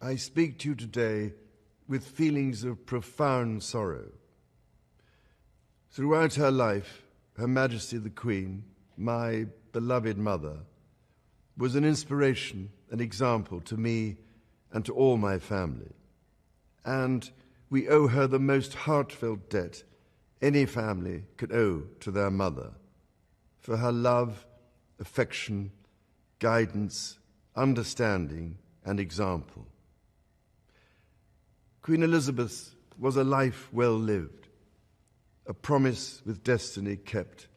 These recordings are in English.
I speak to you today with feelings of profound sorrow. Throughout her life, Her Majesty the Queen, my beloved mother, was an inspiration and example to me and to all my family. And we owe her the most heartfelt debt any family could owe to their mother, for her love, affection, guidance, understanding, and example. Queen Elizabeth was a life well lived, a promise with destiny kept,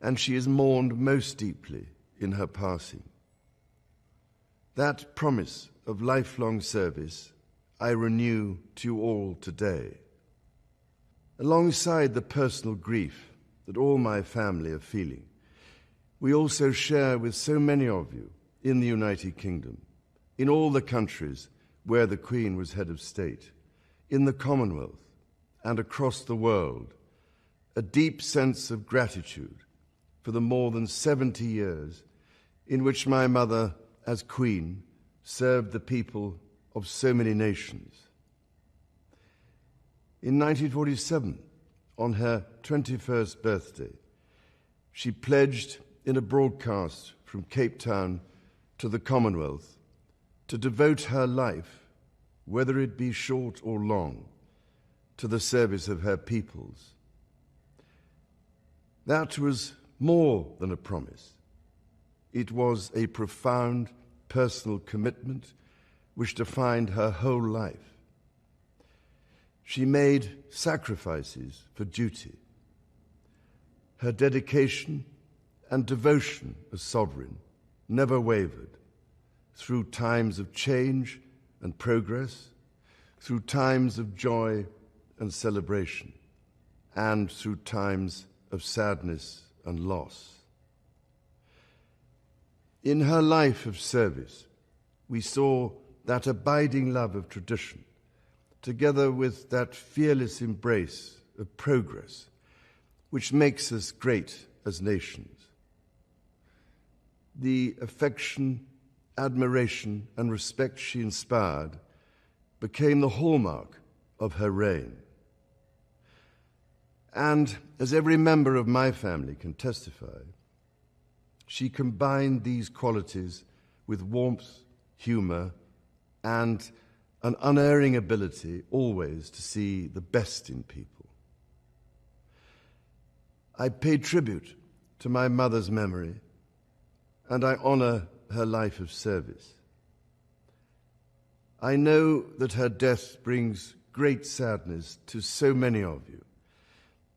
and she is mourned most deeply in her passing. That promise of lifelong service I renew to you all today. Alongside the personal grief that all my family are feeling, we also share with so many of you in the United Kingdom, in all the countries where the Queen was head of state, in the Commonwealth and across the world, a deep sense of gratitude for the more than 70 years in which my mother, as Queen, served the people of so many nations. In 1947, on her 21st birthday, she pledged in a broadcast from Cape Town to the Commonwealth to devote her life, whether it be short or long, to the service of her peoples. That was more than a promise. It was a profound personal commitment which defined her whole life. She made sacrifices for duty. Her dedication and devotion as sovereign never wavered through times of change and progress, through times of joy and celebration, and through times of sadness and loss. In her life of service, we saw that abiding love of tradition, together with that fearless embrace of progress, which makes us great as nations. The affection, admiration, and respect she inspired became the hallmark of her reign. And as every member of my family can testify, she combined these qualities with warmth, humor, and an unerring ability always to see the best in people. I pay tribute to my mother's memory, and I honor her life of service. I know that her death brings great sadness to so many of you,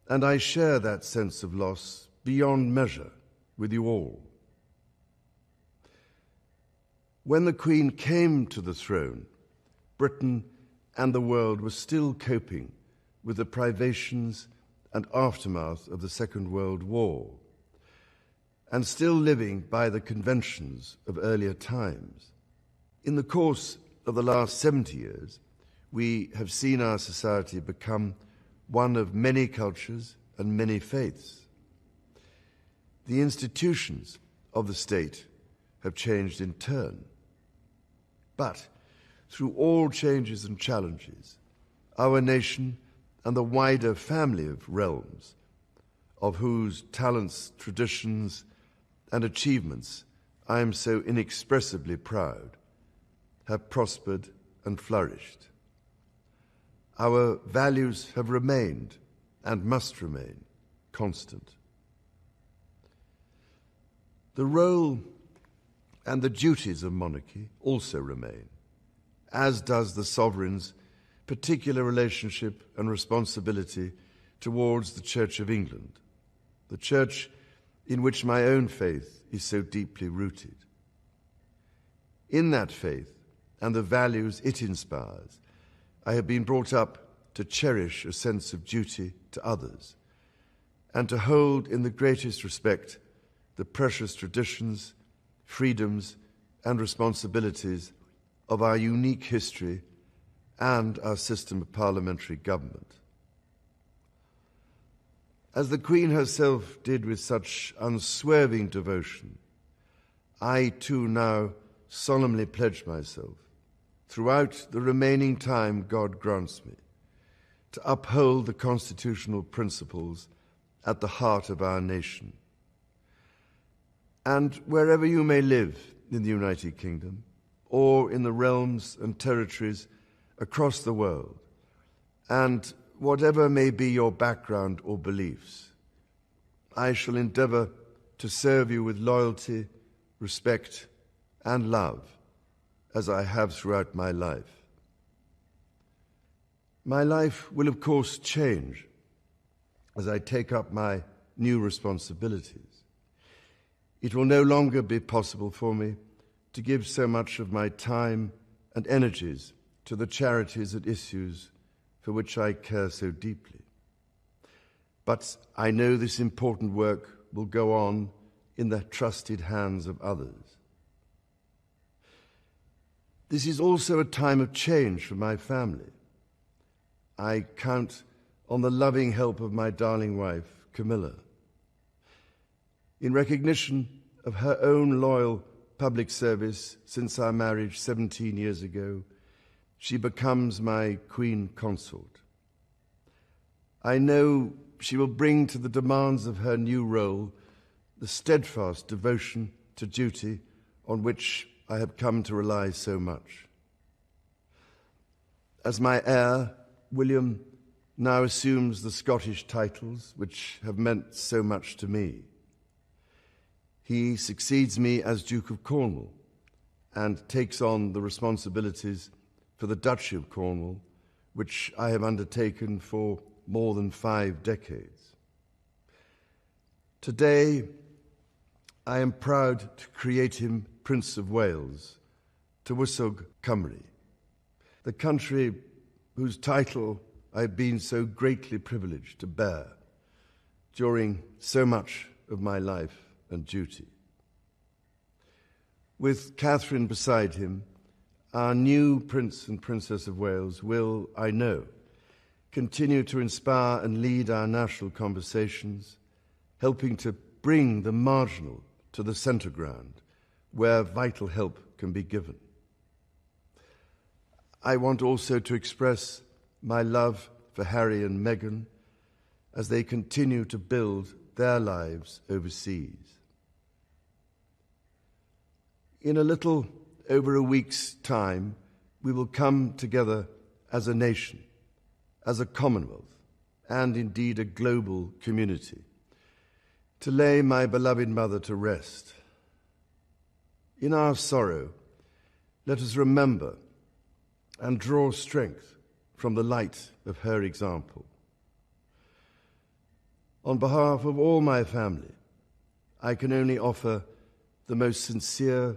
and I share that sense of loss beyond measure with you all. When the Queen came to the throne, Britain and the world were still coping with the privations and aftermath of the Second World War, and still living by the conventions of earlier times. In the course of the last 70 years, we have seen our society become one of many cultures and many faiths. The institutions of the state have changed in turn. But through all changes and challenges, our nation and the wider family of realms, of whose talents, traditions, and achievements I am so inexpressibly proud, have prospered and flourished. Our values have remained and must remain constant. The role and the duties of monarchy also remain, as does the sovereign's particular relationship and responsibility towards the Church of England, the church in which my own faith is so deeply rooted. In that faith and the values it inspires, I have been brought up to cherish a sense of duty to others and to hold in the greatest respect the precious traditions, freedoms, and responsibilities of our unique history and our system of parliamentary government. As the Queen herself did with such unswerving devotion, I too now solemnly pledge myself throughout the remaining time God grants me, to uphold the constitutional principles at the heart of our nation. And wherever you may live in the United Kingdom, or in the realms and territories across the world, and whatever may be your background or beliefs, I shall endeavor to serve you with loyalty, respect, and love, as I have throughout my life. My life will, of course, change as I take up my new responsibilities. It will no longer be possible for me to give so much of my time and energies to the charities and issues for which I care so deeply. But I know this important work will go on in the trusted hands of others. This is also a time of change for my family. I count on the loving help of my darling wife, Camilla. In recognition of her own loyal public service since our marriage 17 years ago, she becomes my Queen Consort. I know she will bring to the demands of her new role the steadfast devotion to duty on which I have come to rely so much. As my heir, William now assumes the Scottish titles which have meant so much to me. He succeeds me as Duke of Cornwall and takes on the responsibilities for the Duchy of Cornwall, which I have undertaken for more than 5 decades. Today, I am proud to create him Prince of Wales, Tywysog Cymru, the country whose title I have been so greatly privileged to bear during so much of my life and duty. With Catherine beside him, our new Prince and Princess of Wales will, I know, continue to inspire and lead our national conversations, helping to bring the marginal to the centre ground, where vital help can be given. I want also to express my love for Harry and Meghan as they continue to build their lives overseas. In a little over a week's time, we will come together as a nation, as a Commonwealth, and indeed a global community, to lay my beloved mother to rest. In our sorrow, let us remember and draw strength from the light of her example. On behalf of all my family, I can only offer the most sincere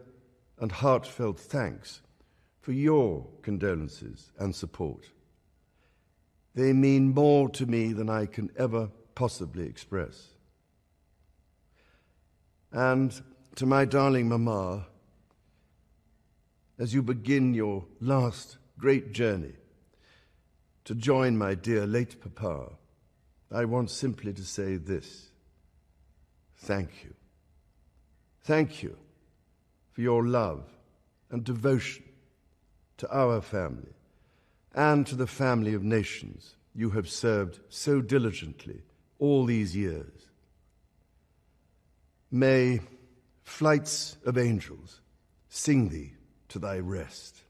and heartfelt thanks for your condolences and support. They mean more to me than I can ever possibly express. And to my darling Mama, as you begin your last great journey to join my dear late Papa, I want simply to say this: thank you. Thank you for your love and devotion to our family and to the family of nations you have served so diligently all these years. May flights of angels sing thee to thy rest.